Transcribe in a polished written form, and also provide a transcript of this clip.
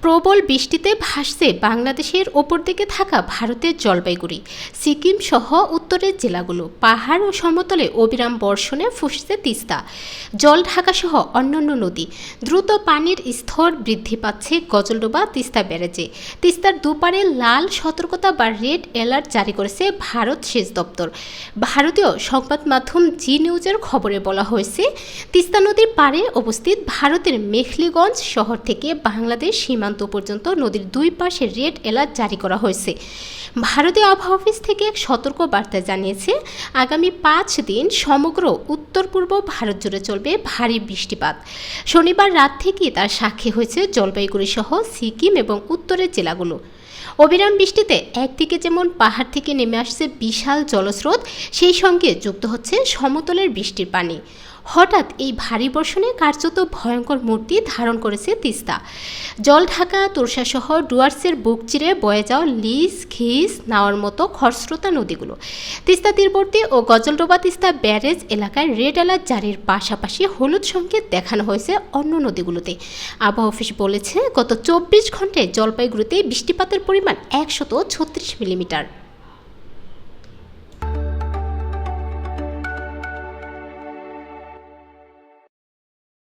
প্রবল বৃষ্টিতে ভাসছে বাংলাদেশের ওপর দিকে থাকা ভারতের জলপাইগুড়ি, সিকিম সহ উত্তরের জেলাগুলো। পাহাড় ও সমতলে অবিরাম বর্ষণে ফুঁসছে তিস্তা, জল ঢাকা সহ অন্যান্য নদী। দ্রুত পানির স্তর বৃদ্ধি পাচ্ছে গজলডোবা তিস্তা ব্যারেজে। তিস্তার দুপারে লাল সতর্কতা বা রেড অ্যালার্ট জারি করেছে ভারত সেচ দপ্তর। ভারতীয় সংবাদ মাধ্যম জি নিউজের খবরে বলা হয়েছে, তিস্তা নদীর পাড়ে অবস্থিত ভারতের মেখলিগঞ্জ শহর থেকে বাংলাদেশ সীমান্ত পর্যন্ত নদীর দুই পাশে রেড অ্যালার্ট জারি করা হয়েছে। ভারতীয় আবহাওয়া অফিস থেকে এক সতর্ক বার্তায় জানিয়েছে, আগামী 5 দিন সমগ্র উত্তর পূর্ব ভারত জুড়ে চলবে ভারী বৃষ্টিপাত। শনিবার রাত থেকেই তার সাক্ষী হয়েছে জলপাইগুড়ি সহ সিকিম এবং উত্তরের জেলাগুলো। অবিরাম বৃষ্টিতে একদিকে যেমন পাহাড় থেকে নেমে আসছে বিশাল জলস্রোত, সেই সঙ্গে যুক্ত হচ্ছে সমতলের বৃষ্টির পানি। হঠাৎ এই ভারী বর্ষণে কার্যত ভয়ঙ্কর মূর্তি ধারণ করেছে তিস্তা। জল ঢাকা তোরসাসহ ডুয়ার্সের বুক চিরে বয়ে যাওয়া লিস, খিস, নাওয়ার মতো খরস্রোতা নদীগুলো। তিস্তা তীরবর্তী ও গজলডোবা তিস্তা ব্যারেজ এলাকায় রেড অ্যালার্ট জারির পাশাপাশি হলুদ সংকেত দেখানো হয়েছে অন্য নদীগুলোতে। আবহাওয়া অফিস বলেছে, গত 24 ঘন্টায় জলপাইগুড়িতে বৃষ্টিপাতের পরিমাণ 136 মিলিমিটার।